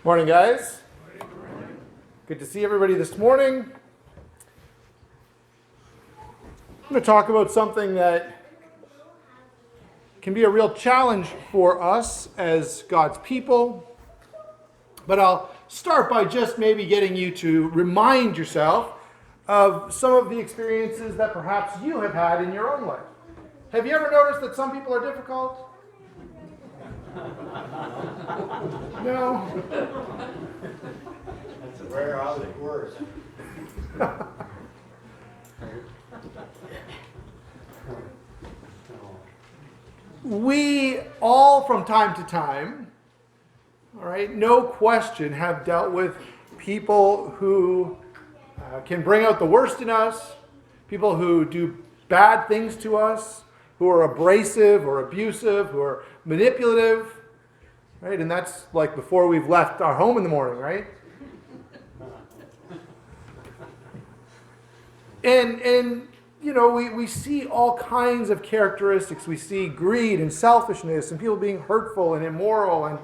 Morning, guys. Good to see everybody this morning. I'm going to talk about something that can be a real challenge for us as God's people. But I'll start by just maybe getting you to remind yourself of some of the experiences that perhaps you have had in your own life. Have you ever noticed that some people are difficult? No? That's a rare Aussie word. We all, from time to time, all right, no question, have dealt with people who can bring out the worst in us, people who do bad things to us, who are abrasive or abusive, who are manipulative, right? And that's like before we've left our home in the morning, right? And you know, we see all kinds of characteristics. We see greed and selfishness and people being hurtful and immoral. And,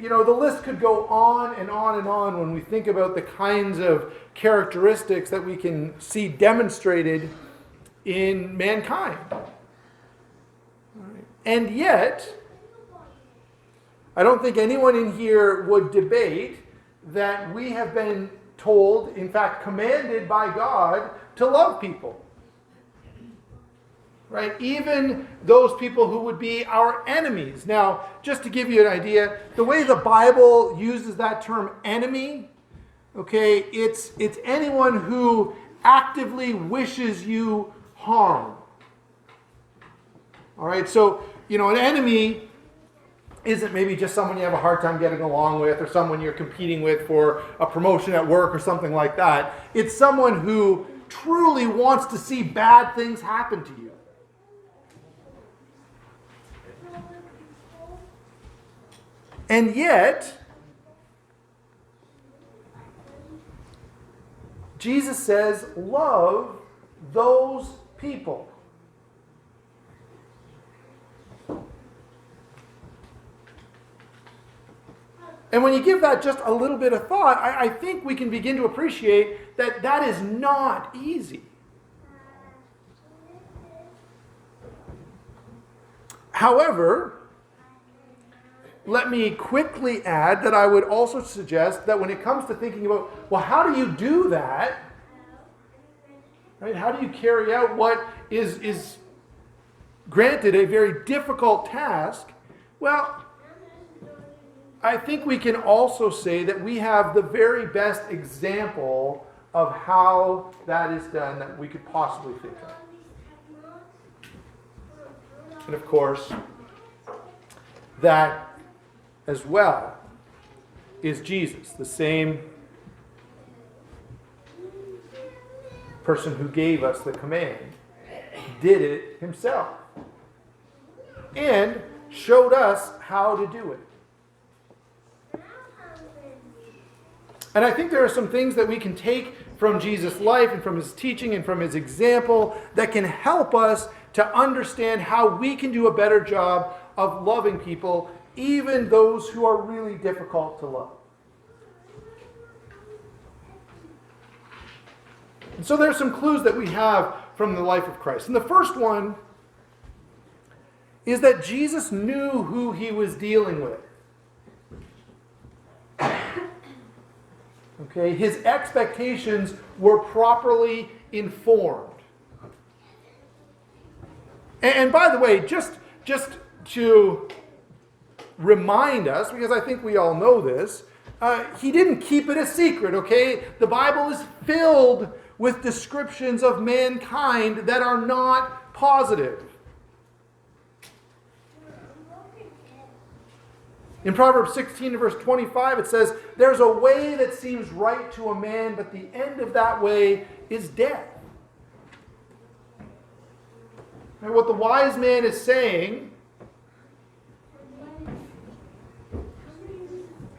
you know, the list could go on and on and on when we think about the kinds of characteristics that we can see demonstrated in mankind. And yet, I don't think anyone in here would debate that we have been told, in fact, commanded by God to love people. Right? Even those people who would be our enemies. Now, just to give you an idea, the way the Bible uses that term enemy, okay, it's anyone who actively wishes you harm. All right, so, you know, an enemy isn't maybe just someone you have a hard time getting along with or someone you're competing with for a promotion at work or something like that. It's someone who truly wants to see bad things happen to you. And yet, Jesus says, love those people. And when you give that just a little bit of thought, I think we can begin to appreciate that that is not easy. However, let me quickly add that I would also suggest that when it comes to thinking about, well, how do you do that? Right? How do you carry out what is granted a very difficult task? Well, I think we can also say that we have the very best example of how that is done that we could possibly think of. And of course, that as well is Jesus, the same person who gave us the command, did it himself and showed us how to do it. And I think there are some things that we can take from Jesus' life and from his teaching and from his example that can help us to understand how we can do a better job of loving people, even those who are really difficult to love. And so there are some clues that we have from the life of Christ. And the first one is that Jesus knew who he was dealing with. Okay, his expectations were properly informed. And by the way, just to remind us, because I think we all know this, he didn't keep it a secret, okay? The Bible is filled with descriptions of mankind that are not positive. In Proverbs 16 verse 25, it says, "There's a way that seems right to a man, but the end of that way is death." And what the wise man is saying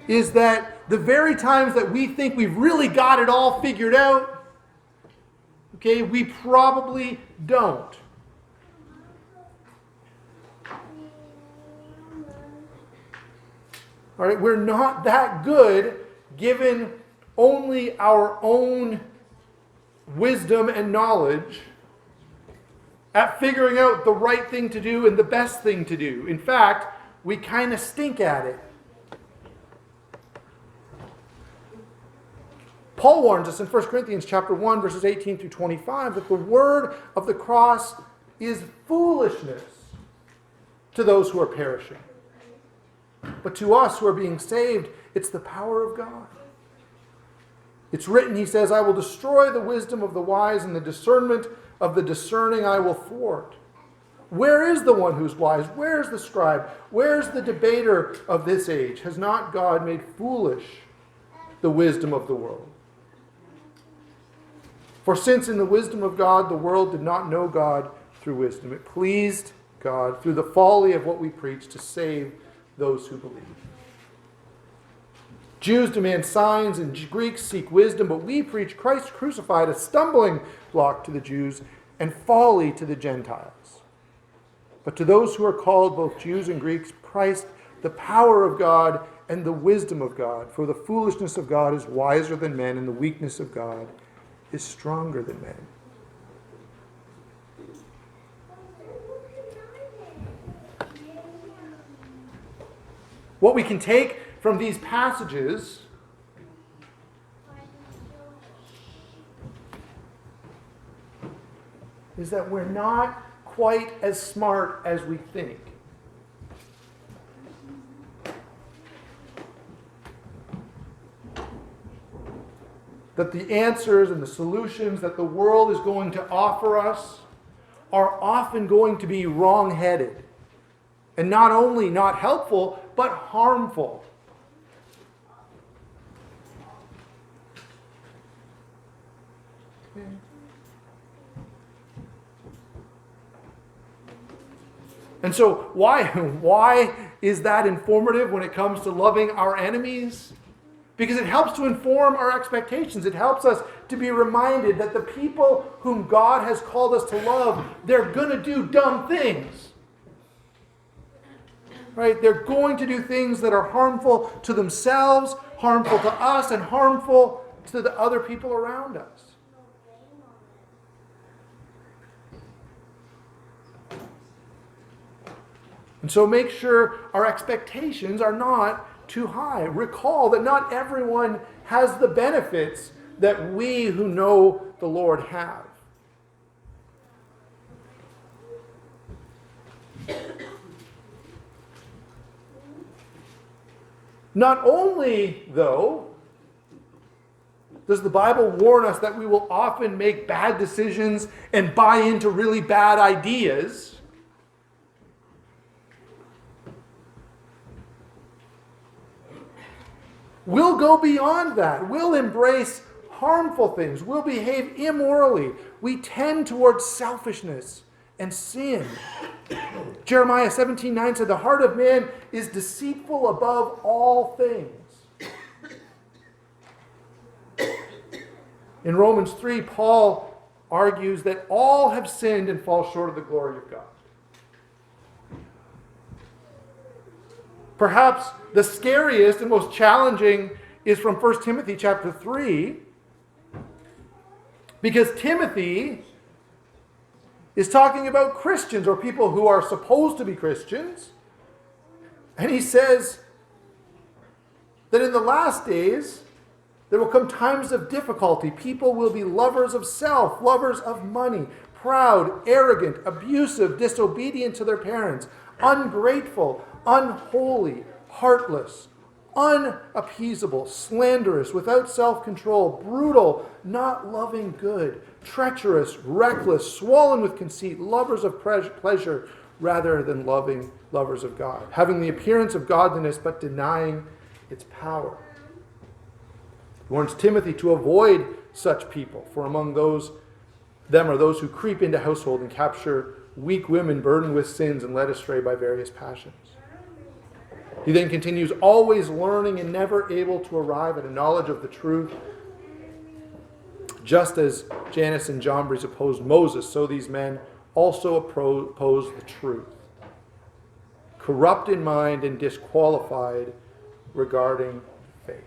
is that the very times that we think we've really got it all figured out, okay, we probably don't. All right, we're not that good given only our own wisdom and knowledge at figuring out the right thing to do and the best thing to do. In fact, we kind of stink at it. Paul warns us in 1 Corinthians chapter 1, verses 18 through 25, that the word of the cross is foolishness to those who are perishing. But to us who are being saved, it's the power of God. It's written, he says, I will destroy the wisdom of the wise, and the discernment of the discerning I will thwart. Where is the one who's wise? Where is the scribe? Where is the debater of this age? Has not God made foolish the wisdom of the world? For since in the wisdom of God the world did not know God through wisdom, it pleased God through the folly of what we preach to save those who believe. Jews demand signs and Greeks seek wisdom, but we preach Christ crucified, a stumbling block to the Jews and folly to the Gentiles. But to those who are called, both Jews and Greeks, Christ, the power of God and the wisdom of God. For the foolishness of God is wiser than men, and the weakness of God is stronger than men. What we can take from these passages is that we're not quite as smart as we think. That the answers and the solutions that the world is going to offer us are often going to be wrong-headed. And not only not helpful, but harmful. And so why is that informative when it comes to loving our enemies? Because it helps to inform our expectations. It helps us to be reminded that the people whom God has called us to love, they're going to do dumb things. Right? They're going to do things that are harmful to themselves, harmful to us, and harmful to the other people around us. And so make sure our expectations are not too high. Recall that not everyone has the benefits that we who know the Lord have. Not only, though, does the Bible warn us that we will often make bad decisions and buy into really bad ideas, we'll go beyond that. We'll embrace harmful things. We'll behave immorally. We tend towards selfishness and sin. Jeremiah 17:9 said, the heart of man is deceitful above all things. In Romans 3, Paul argues that all have sinned and fall short of the glory of God. Perhaps the scariest and most challenging is from 1 Timothy chapter 3, because Timothy is talking about Christians or people who are supposed to be Christians. And he says that in the last days, there will come times of difficulty. People will be lovers of self, lovers of money, proud, arrogant, abusive, disobedient to their parents, ungrateful, unholy, heartless, unappeasable, slanderous, without self-control, brutal, not loving good, treacherous, reckless, swollen with conceit, lovers of pleasure rather than lovers of God, having the appearance of godliness but denying its power. He warns Timothy to avoid such people, for among them are those who creep into household and capture weak women burdened with sins and led astray by various passions. He then continues, always learning and never able to arrive at a knowledge of the truth. Just as Jannes and Jambres opposed Moses, so these men also oppose the truth. Corrupt in mind and disqualified regarding faith.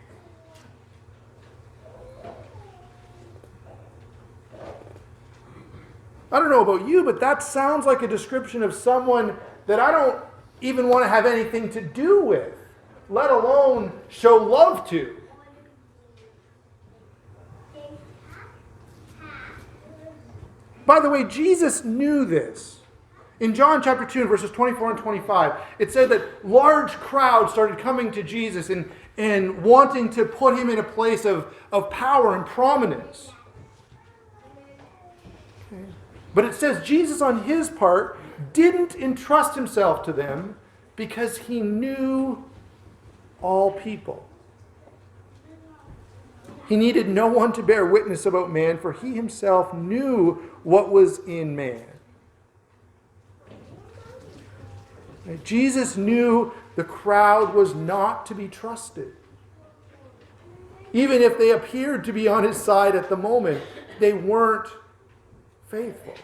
I don't know about you, but that sounds like a description of someone that I don't even want to have anything to do with, let alone show love to. By the way, Jesus knew this. In John chapter 2, verses 24 and 25, it said that large crowds started coming to Jesus and wanting to put him in a place of power and prominence. Okay. But it says Jesus, on his part, didn't entrust himself to them because he knew all people. He needed no one to bear witness about man, for he himself knew what was in man. Jesus knew the crowd was not to be trusted. Even if they appeared to be on his side at the moment, they weren't faithful.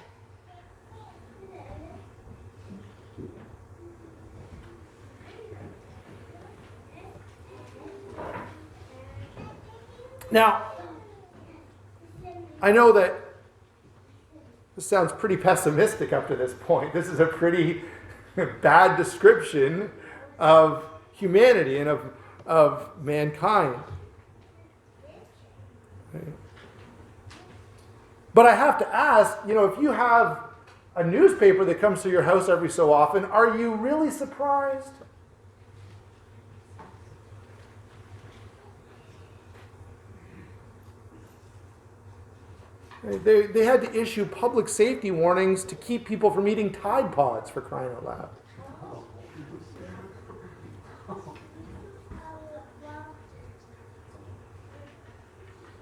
Now, I know that this sounds pretty pessimistic up to this point. This is a pretty bad description of humanity and of mankind. But I have to ask, if you have a newspaper that comes to your house every so often, are you really surprised? They had to issue public safety warnings to keep people from eating Tide Pods, for crying out loud.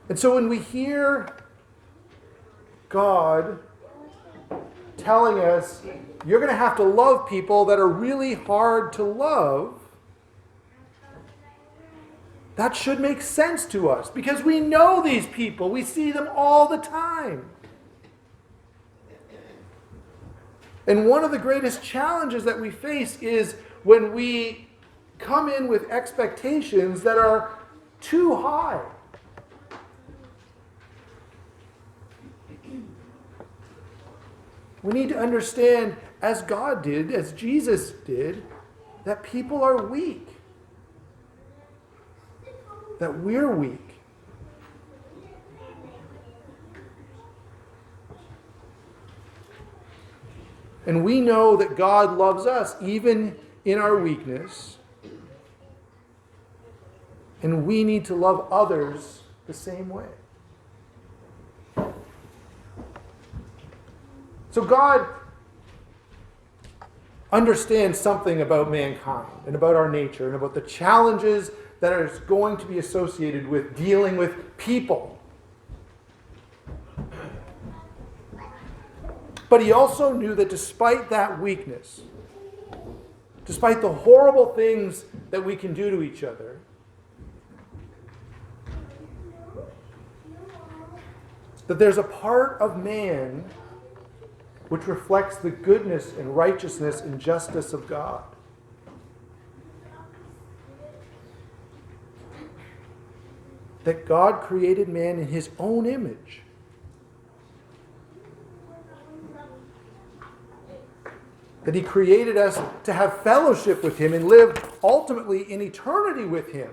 And so when we hear God telling us, you're going to have to love people that are really hard to love, that should make sense to us because we know these people. We see them all the time. And one of the greatest challenges that we face is when we come in with expectations that are too high. We need to understand, as God did, as Jesus did, that people are weak. That we're weak. And we know that God loves us even in our weakness. And we need to love others the same way. So God understands something about mankind and about our nature and about the challenges that are going to be associated with dealing with people. But he also knew that despite that weakness, despite the horrible things that we can do to each other, that there's a part of man which reflects the goodness and righteousness and justice of God. That God created man in his own image. That he created us to have fellowship with him and live ultimately in eternity with him.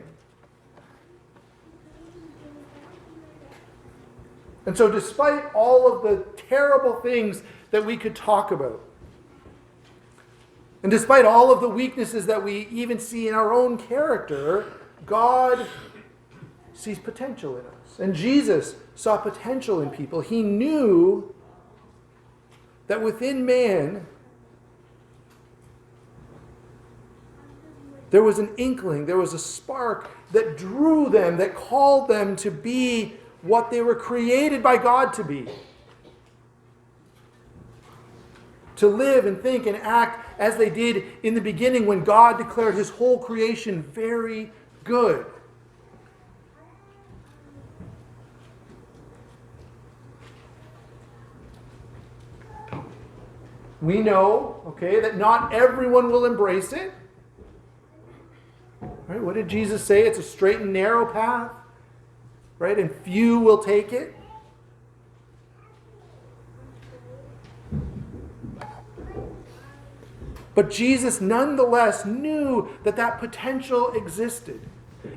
And so despite all of the terrible things that we could talk about, and despite all of the weaknesses that we even see in our own character, God sees potential in us. And Jesus saw potential in people. He knew that within man, there was an inkling, there was a spark that drew them, that called them to be what they were created by God to be. To live and think and act as they did in the beginning when God declared his whole creation very good. We know, that not everyone will embrace it. Right? What did Jesus say? It's a straight and narrow path, right? And few will take it. But Jesus nonetheless knew that that potential existed.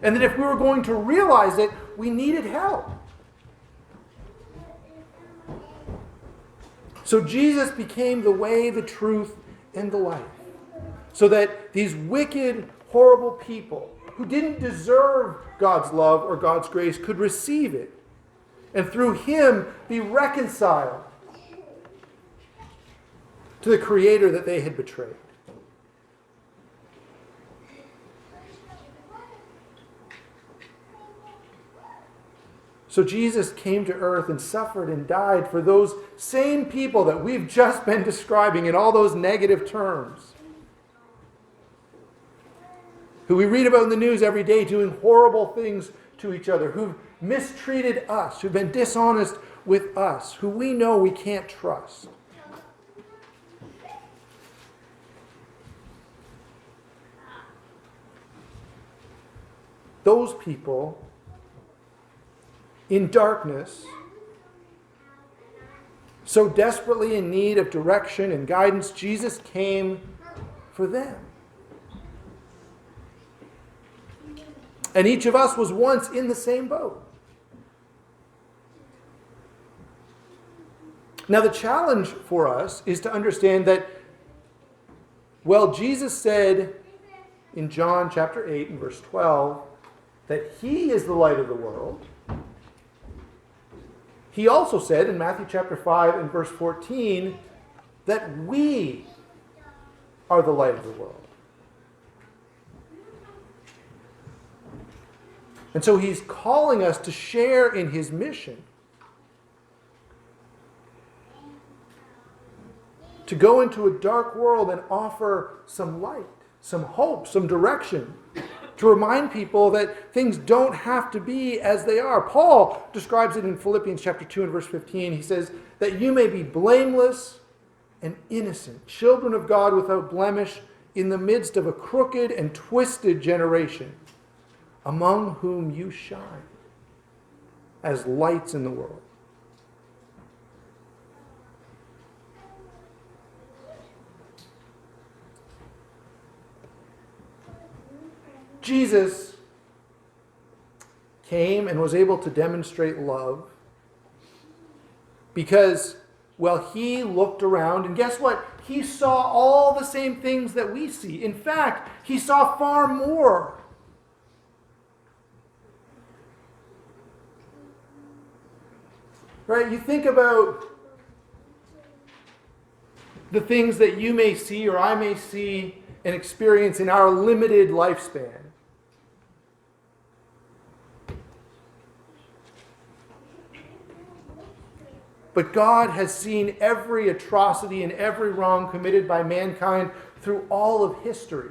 And that if we were going to realize it, we needed help. So Jesus became the way, the truth, and the life. So that these wicked, horrible people who didn't deserve God's love or God's grace could receive it. And through him be reconciled to the Creator that they had betrayed. So Jesus came to earth and suffered and died for those same people that we've just been describing in all those negative terms, who we read about in the news every day doing horrible things to each other, who've mistreated us, who've been dishonest with us, who we know we can't trust. Those people in darkness, so desperately in need of direction and guidance, Jesus came for them. And each of us was once in the same boat. Now the challenge for us is to understand that, well, Jesus said in John chapter 8 and verse 12 that he is the light of the world. He also said in Matthew chapter 5 and verse 14 that we are the light of the world. And so he's calling us to share in his mission. To go into a dark world and offer some light, some hope, some direction. To remind people that things don't have to be as they are. Paul describes it in Philippians chapter 2 and verse 15. He says that you may be blameless and innocent, children of God without blemish, in the midst of a crooked and twisted generation, among whom you shine as lights in the world. Jesus came and was able to demonstrate love because, well, he looked around and guess what? He saw all the same things that we see. In fact, he saw far more. Right? You think about the things that you may see or I may see and experience in our limited lifespan. But God has seen every atrocity and every wrong committed by mankind through all of history.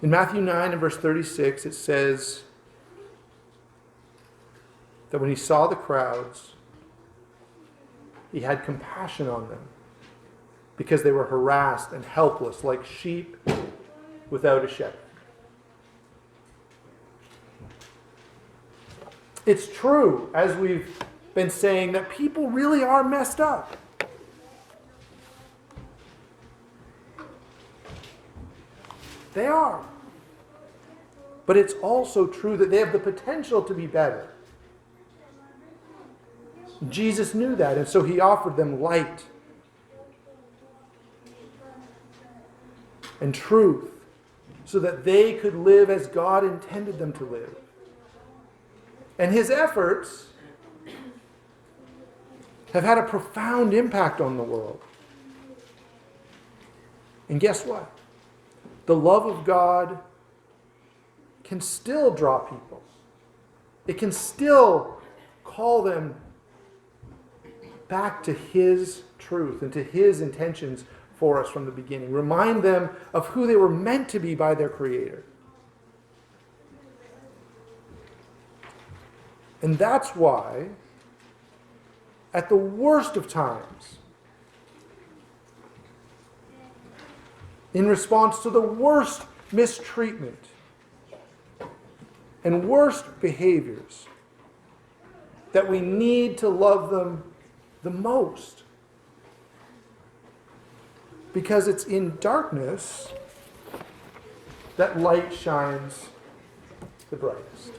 In Matthew 9 and verse 36, it says that when he saw the crowds, he had compassion on them because they were harassed and helpless like sheep without a shepherd. It's true, as we've been saying, that people really are messed up. They are. But it's also true that they have the potential to be better. Jesus knew that, and so he offered them light and truth so that they could live as God intended them to live. And his efforts have had a profound impact on the world. And guess what? The love of God can still draw people. It can still call them back to his truth and to his intentions for us from the beginning. Remind them of who they were meant to be by their Creator. And that's why at the worst of times, in response to the worst mistreatment and worst behaviors, that we need to love them the most. Because it's in darkness that light shines the brightest.